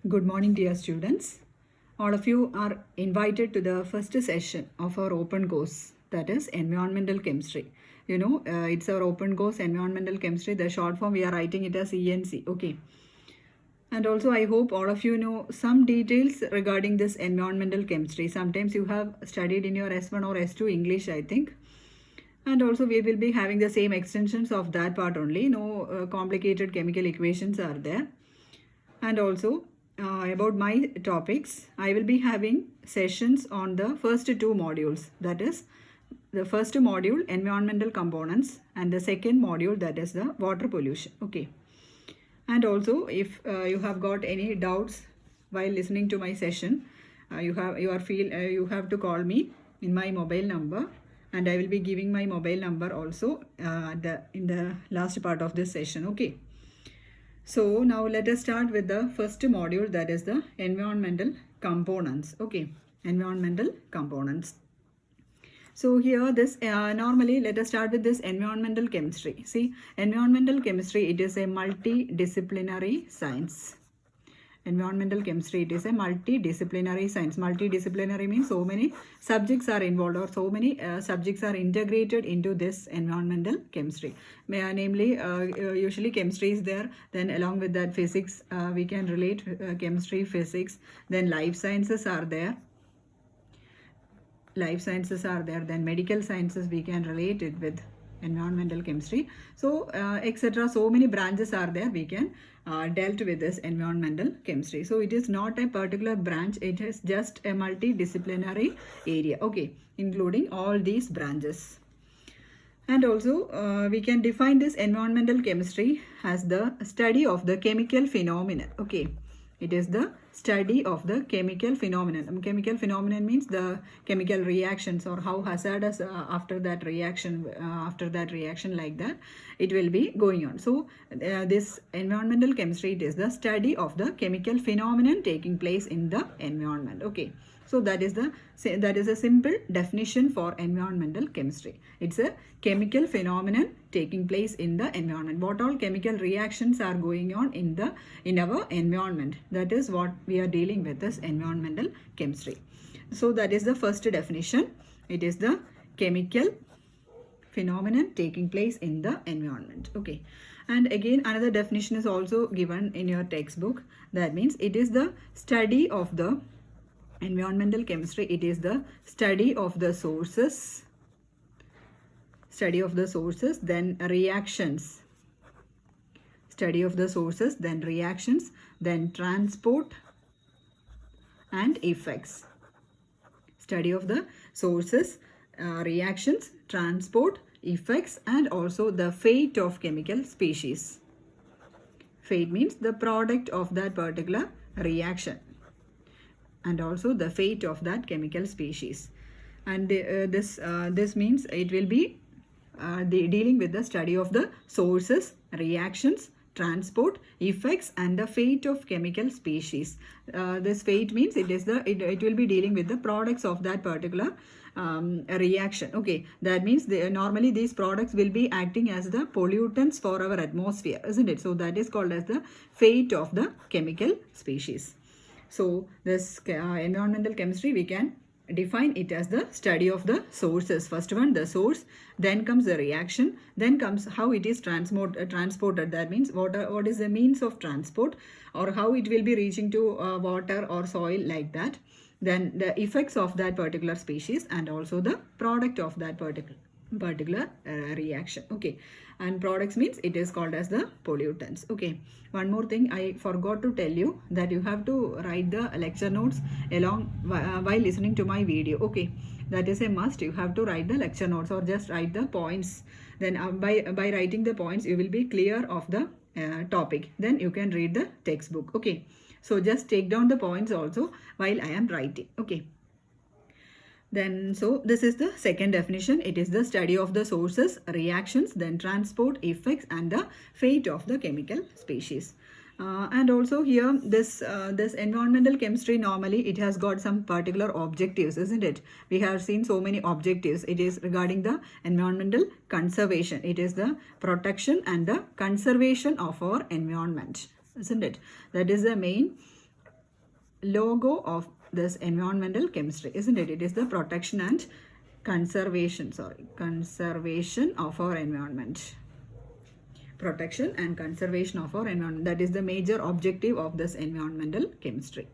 Good morning, dear students. All of you are invited to the first session of our open course, that is Environmental Chemistry. It's our open course Environmental Chemistry. The short form we are writing it as ENC. Okay. And also, I hope all of you know some details regarding this environmental chemistry. Sometimes you have studied in your S1 or S2 English, I think. And also, we will be having the same extensions of that part only. No complicated chemical equations are there. And also, about my topics, I will be having sessions on the first two modules, that is the first module environmental components and the second module, that is the water pollution. Okay. And also, if you have got any doubts while listening to my session, you have to call me in my mobile number, and I will be giving my mobile number also in the last part of this session. Okay. So now let us start with the first module, that is the environmental components. Okay, environmental components. So here this normally let us start with this environmental chemistry. See, environmental chemistry, it is a multidisciplinary science. Environmental chemistry, it is a multidisciplinary science. Multidisciplinary means so many subjects are involved, or so many subjects are integrated into this environmental chemistry. Namely, usually chemistry is there, then along with that physics, we can relate chemistry, physics, then life sciences are there. Then medical sciences, we can relate it with environmental chemistry. So etc. So many branches are there, we can dealt with this environmental chemistry. So it is not a particular branch, it is just a multidisciplinary area, okay, including all these branches. And also we can define this environmental chemistry as the study of the chemical phenomenon. Okay, it is the study of the chemical phenomenon. Chemical phenomenon means the chemical reactions, or how hazardous after that reaction like that it will be going on. So this environmental chemistry, it is the study of the chemical phenomenon taking place in the environment. Okay. So that is a simple definition for environmental chemistry. It's a chemical phenomenon taking place in the environment. What all chemical reactions are going on in our environment, that is what we are dealing with this environmental chemistry. So that is the first definition. It is the chemical phenomenon taking place in the environment. Okay. And again, another definition is also given in your textbook. That means it is the study of the environmental chemistry. It is the study of the sources, then reactions, then transport and effects. Study of the sources, reactions, transport, effects, and also the fate of chemical species. Fate means the product of that particular reaction, and also the fate of that chemical species. And this means it will be dealing with the study of the sources, reactions, transport, effects, and the fate of chemical species. This fate means it will be dealing with the products of that particular reaction. Okay, that means normally these products will be acting as the pollutants for our atmosphere, isn't it? So that is called as the fate of the chemical species. So this environmental chemistry, we can define it as the study of the sources. First one, the source, then comes the reaction, then comes how it is transported. That means what is the means of transport, or how it will be reaching to water or soil, like that. Then the effects of that particular species, and also the product of that particular reaction. Okay, and products means it is called as the pollutants. Okay, one more thing I forgot to tell you, that you have to write the lecture notes along while listening to my video. Okay, that is a must. You have to write the lecture notes, or just write the points. Then by writing the points, you will be clear of the topic. Then you can read the textbook. Okay, so just take down the points also while I am writing. Okay. Then, so this is the second definition. It is the study of the sources, reactions, then transport, effects, and the fate of the chemical species. And also here, this environmental chemistry, normally it has got some particular objectives, isn't it? We have seen so many objectives. It is regarding the environmental conservation. It is the protection and the conservation of our environment, isn't it? That is the main logo of this environmental chemistry, isn't it? It is the protection and conservation of our environment. Protection and conservation of our environment. That is the major objective of this environmental chemistry.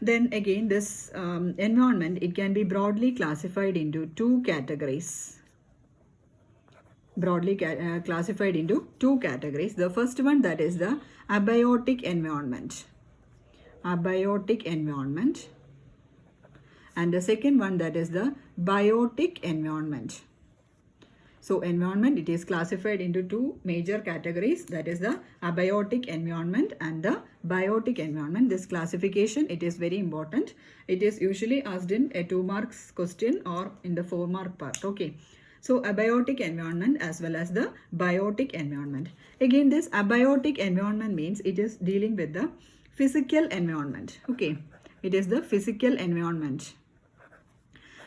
Then again, this environment, it can be broadly classified into two categories. Classified into two categories. The first one, that is the abiotic environment. Abiotic environment. And the second one, that is the biotic environment. So environment, it is classified into two major categories, that is the abiotic environment and the biotic environment. This classification, it is very important. It is usually asked in a 2 marks question or in the 4 mark part. Okay. So abiotic environment as well as the biotic environment. Again, this abiotic environment means it is dealing with the physical environment. Okay. It is the physical environment.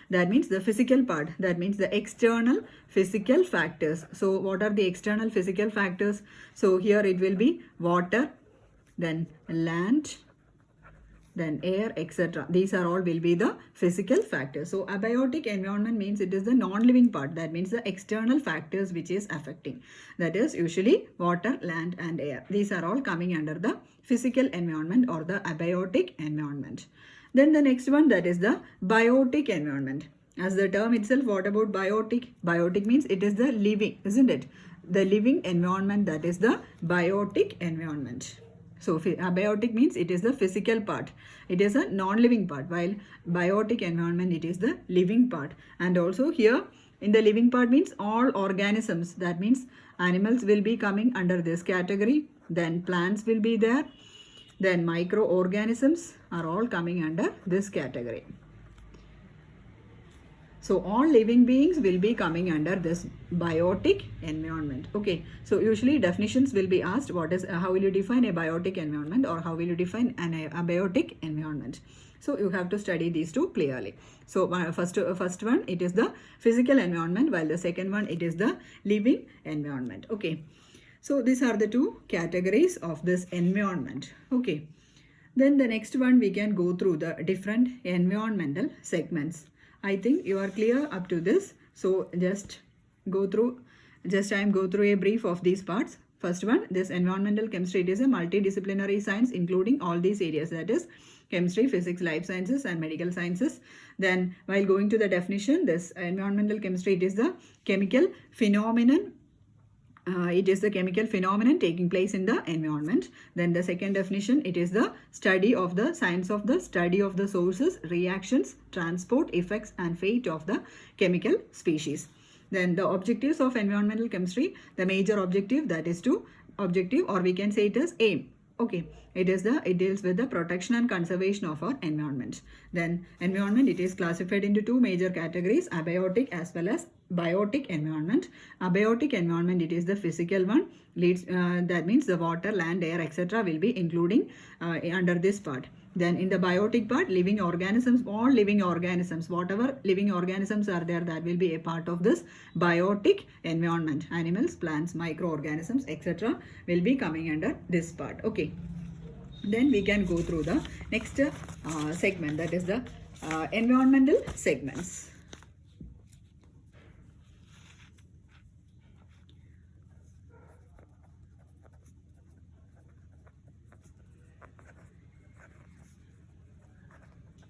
That means the physical part. That means the external physical factors. So what are the external physical factors? So here it will be water, then land, then air, etc. These are all will be the physical factors. So abiotic environment means it is the non-living part. That means the external factors which is affecting. That is usually water, land and air. These are all coming under the physical environment or the abiotic environment. Then the next one, that is the biotic environment. As the term itself, what about biotic? Biotic means it is the living, isn't it? The living environment, that is the biotic environment. So abiotic means it is the physical part. It is a non-living part, while biotic environment, it is the living part. And also here in the living part means all organisms. That means animals will be coming under this category. Then plants will be there. Then microorganisms are all coming under this category. So all living beings will be coming under this biotic environment. Okay. So usually definitions will be asked. How will you define a biotic environment or how will you define an abiotic environment? So you have to study these two clearly. So first one, it is the physical environment, while the second one, it is the living environment. Okay. So these are the two categories of this environment. Okay. Then the next one, we can go through the different environmental segments. I think you are clear up to this. So I am go through a brief of these parts. First one, this environmental chemistry, it is a multidisciplinary science including all these areas, that is chemistry, physics, life sciences and medical sciences. Then while going to the definition, this environmental chemistry, it is the chemical phenomenon. It is the chemical phenomenon taking place in the environment. Then the second definition, it is the science of the study of the sources, reactions, transport, effects and fate of the chemical species. Then the objectives of environmental chemistry, the major objective, that is or we can say it as aim. Okay, it deals with the protection and conservation of our environment. Then environment, it is classified into two major categories, abiotic as well as biotic environment. Abiotic environment, it is the physical one. That means the water, land, air, etc. will be including under this part. Then in the biotic part, living organisms, all living organisms, whatever living organisms are there, that will be a part of this biotic environment. Animals, plants, microorganisms, etc. will be coming under this part. Okay. Then we can go through the next segment, that is the environmental segments.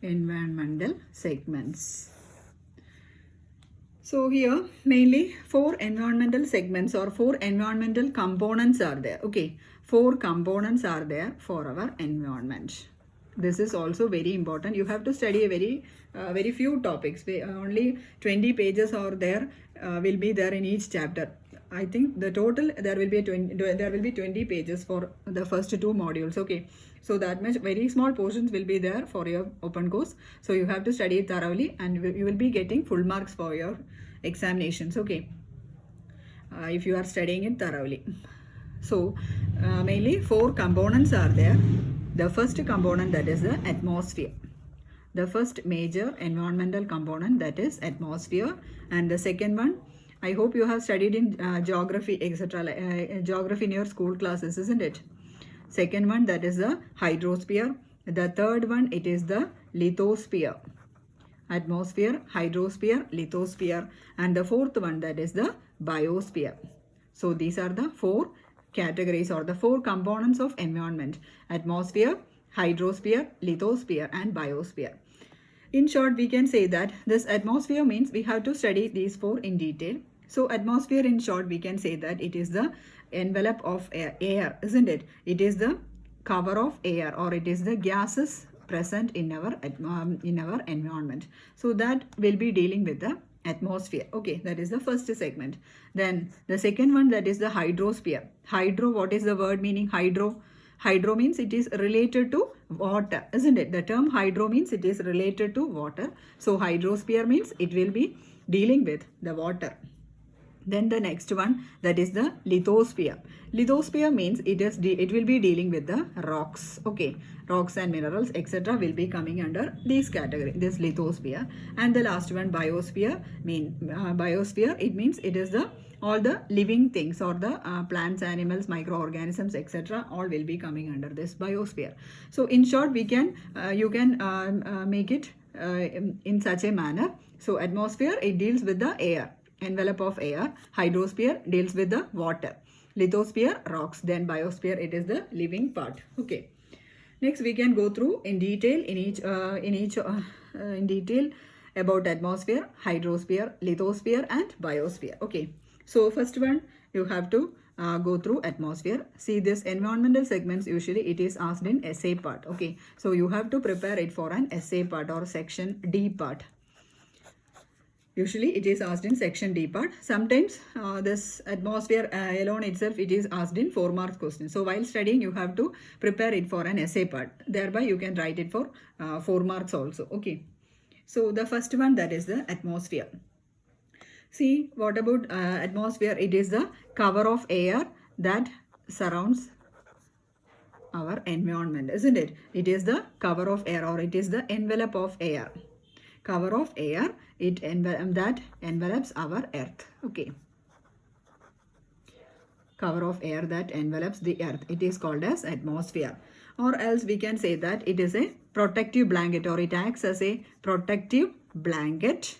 Environmental segments. So here mainly 4 environmental segments or 4 environmental components are there. Okay, 4 components are there for our environment. This is also very important. You have to study a very few topics. Only 20 pages are there, will be there in each chapter. I think the total there will be 20 pages for the first 2 modules. Okay, so that much very small portions will be there for your open course. So you have to study it thoroughly and you will be getting full marks for your examinations. Okay, if you are studying it thoroughly. So mainly 4 components are there. The first component, that is the atmosphere. The first major environmental component, that is atmosphere. And the second one, I hope you have studied in geography, etc. Geography in your school classes, isn't it? Second one, that is the hydrosphere. The third one, it is the lithosphere. Atmosphere, hydrosphere, lithosphere, and the fourth one, that is the biosphere. So these are the four categories or the four components of environment: atmosphere, hydrosphere, lithosphere, and biosphere. In short, we can say that this atmosphere means we have to study these four in detail. So atmosphere, in short, we can say that it is the envelope of air, isn't it? It is the cover of air, or it is the gases present in our environment. So that will be dealing with the atmosphere. Okay, that is the first segment. Then the second one, that is the hydrosphere. Hydro, what is the word meaning hydro? Hydro means it is related to water, isn't it? The term hydro means it is related to water. So hydrosphere means it will be dealing with the water. Then the next one, that is the lithosphere. Lithosphere means it will be dealing with the rocks. Okay, rocks and minerals, etc. will be coming under this category, this lithosphere. And the last one, biosphere. Biosphere, it means it is the all the living things, or the plants, animals, microorganisms, etc. all will be coming under this biosphere. So in short, we can you can make it in such a manner. So atmosphere, it deals with the air, envelope of air. Hydrosphere deals with the water. Lithosphere, rocks. Then biosphere, it is the living part. Okay. Next, we can go through in detail in detail about atmosphere, hydrosphere, lithosphere, and biosphere. Okay. So first one, you have to go through atmosphere. See, this environmental segments, usually it is asked in essay part. Okay. So you have to prepare it for an essay part or section D part. Usually it is asked in section D part. Sometimes this atmosphere alone itself, it is asked in 4 marks question. So while studying, you have to prepare it for an essay part. Thereby you can write it for 4 marks also. Okay. So the first one, that is the atmosphere. See, what about atmosphere? It is the cover of air that surrounds our environment, isn't it? It is the cover of air, or it is the envelope of air. Cover of air, that envelops our earth. Okay. Cover of air that envelops the earth, it is called as atmosphere. Or else we can say that it is a protective blanket, or it acts as a protective blanket.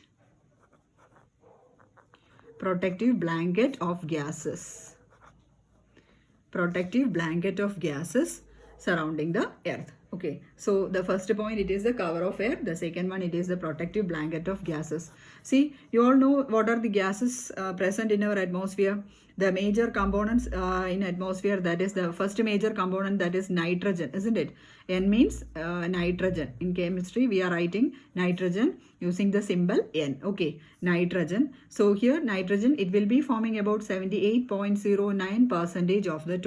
Protective blanket of gases. Protective blanket of gases surrounding the earth. Okay, so the first point, it is the cover of air. The second one, it is the protective blanket of gases. See, you all know what are the gases present in our atmosphere. The major components in atmosphere, that is the first major component, that is nitrogen, isn't it? N means nitrogen. In chemistry, we are writing nitrogen using the symbol N. Okay, nitrogen. So here nitrogen, it will be forming about 78.09% of the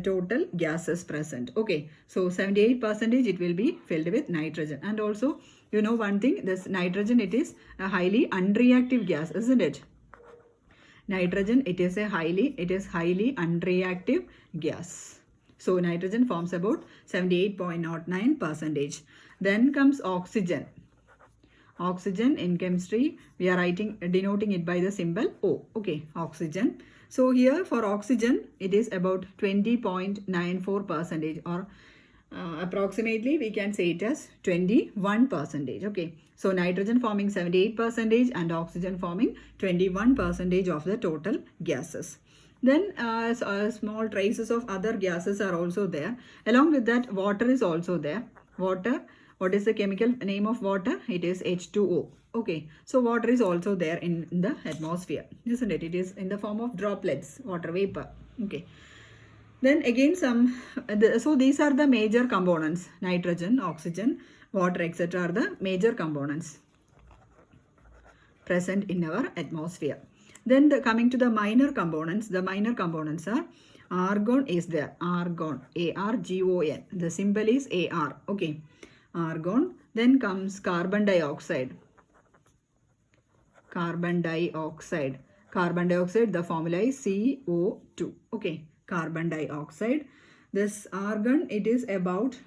total gases present. Okay, so 78% it will be filled with nitrogen. And also, you know one thing, this nitrogen, it is a highly unreactive gas, isn't it? Nitrogen, it is highly unreactive gas. So nitrogen forms about 78.09%. Then comes oxygen. Oxygen, in chemistry, we are denoting it by the symbol O. Okay, oxygen. So here for oxygen, it is about 20.94%, or approximately we can say it as 21%. Okay, so nitrogen forming 78% and oxygen forming 21% of the total gases. Then small traces of other gases are also there. Along with that, water is also there. Water, what is the chemical name of water? It is H2O. Okay, so water is also there in the atmosphere, isn't it? It is in the form of droplets, water vapor. Okay. Then again so these are the major components. Nitrogen, oxygen, water, etc. are the major components present in our atmosphere. Then coming to the minor components, the minor components are argon is there. Argon, A-R-G-O-N. The symbol is AR. Okay, argon. Then comes carbon dioxide. Carbon dioxide. Carbon dioxide, the formula is CO2. Okay, carbon dioxide. This argon, it is about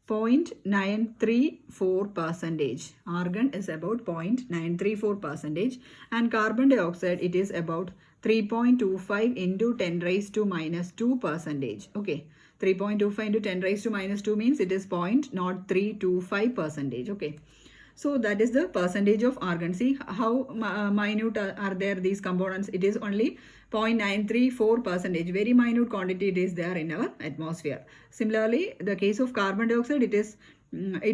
0.934%. Argon is about 0.934%, and carbon dioxide, it is about 3.25 into 10 raised to minus 2 percentage. Okay, 3.25 into 10 raised to minus 2 means it is 0.0325 percentage. Okay, so that is the percentage of argon. See how minute are there these components. It is only 0.934 percentage. Very minute quantity it is there in our atmosphere. Similarly, the case of carbon dioxide, it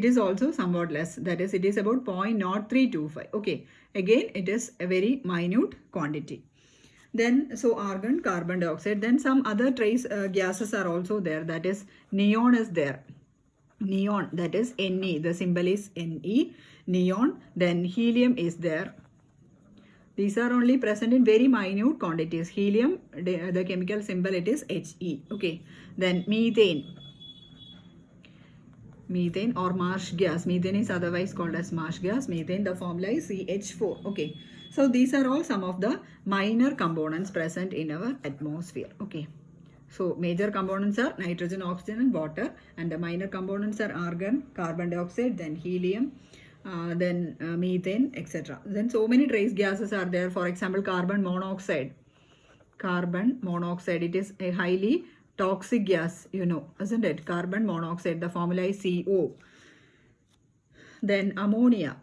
is also somewhat less. That is, it is about 0.0325. Okay, again it is a very minute quantity. Then, so argon, carbon dioxide, then some other trace gases are also there. That is, neon is there. Neon, that is Ne, the symbol is Ne, neon. Then helium is there. These are only present in very minute quantities. Helium, the chemical symbol, it is He. Okay. Then methane. Methane or marsh gas. Methane is otherwise called as marsh gas. Methane, the formula is CH4. Okay. So these are all some of the minor components present in our atmosphere. Okay. So major components are nitrogen, oxygen and water, and the minor components are argon, carbon dioxide, then helium, then methane, etc. Then so many trace gases are there. For example, carbon monoxide. Carbon monoxide, it is a highly toxic gas, you know, isn't it? Carbon monoxide, the formula is CO. Then ammonia.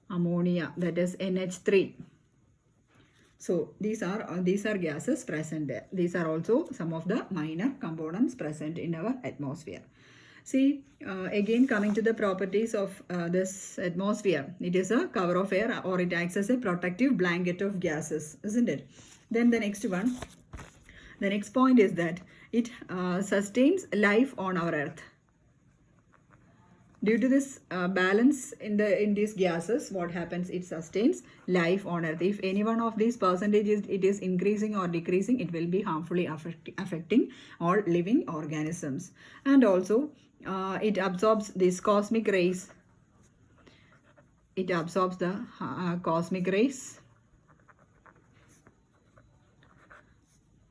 Ammonia, that is NH3. So these are gases present there. These are also some of the minor components present in our atmosphere. See, again coming to the properties of this atmosphere. It is a cover of air, or it acts as a protective blanket of gases, isn't it? Then the next one, the next point is that it sustains life on our earth. Due to this balance in these gases, what happens? It sustains life on earth. If any one of these percentages it is increasing or decreasing, it will be harmfully affecting all living organisms. And also it absorbs these cosmic rays. It absorbs the cosmic rays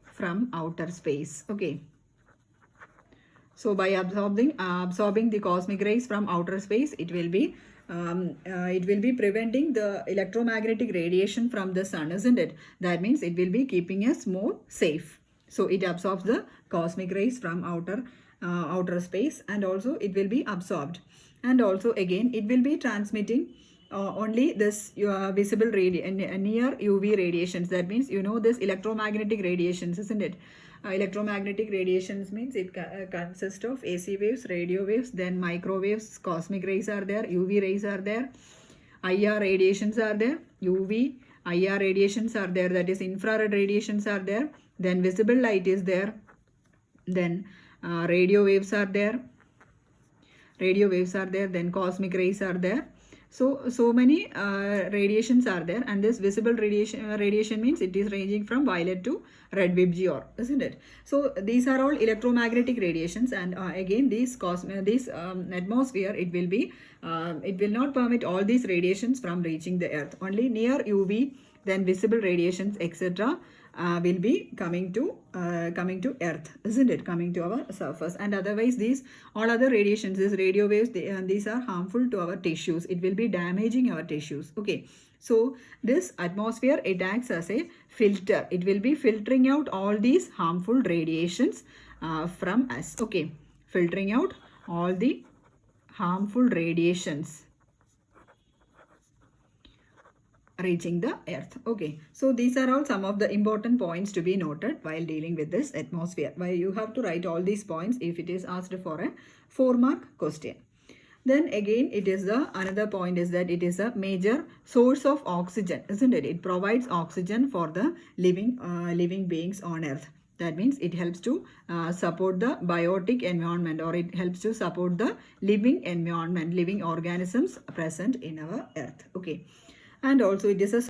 from outer space. Okay. So by absorbing the cosmic rays from outer space, it will be preventing the electromagnetic radiation from the sun, isn't it? That means it will be keeping us more safe. So it absorbs the cosmic rays from outer space, and also it will be absorbed. And also again, it will be transmitting only this visible near UV radiations. That means, you know, this electromagnetic radiations, isn't it? Electromagnetic radiations means it consists of AC waves, radio waves, then microwaves, cosmic rays are there, UV rays are there, IR radiations are there, UV, IR radiations are there, that is infrared radiations are there, then visible light is there, then radio waves are there, then cosmic rays are there. So many radiations are there, and this visible radiation means it is ranging from violet to red VIBGYOR, isn't it? So these are all electromagnetic radiations, and again this atmosphere, it will not permit all these radiations from reaching the earth. Only near UV, then visible radiations, etc. Will be coming to earth, isn't it? Coming to our surface. And otherwise these all other radiations, these radio waves, these are harmful to our tissues. It will be damaging our tissues. Okay, so this atmosphere, it acts as a filter. It will be filtering out all these harmful radiations from us. Okay, filtering out all the harmful radiations reaching the earth. Okay, so these are all some of the important points to be noted while dealing with this atmosphere. Why you have to write all these points if it is asked for a 4-mark question. Then again, it is another point is that it is a major source of oxygen, isn't it? It provides oxygen for the living beings on earth. That means it helps to support the biotic environment, or it helps to support the living environment, living organisms present in our earth. Okay, and also it is a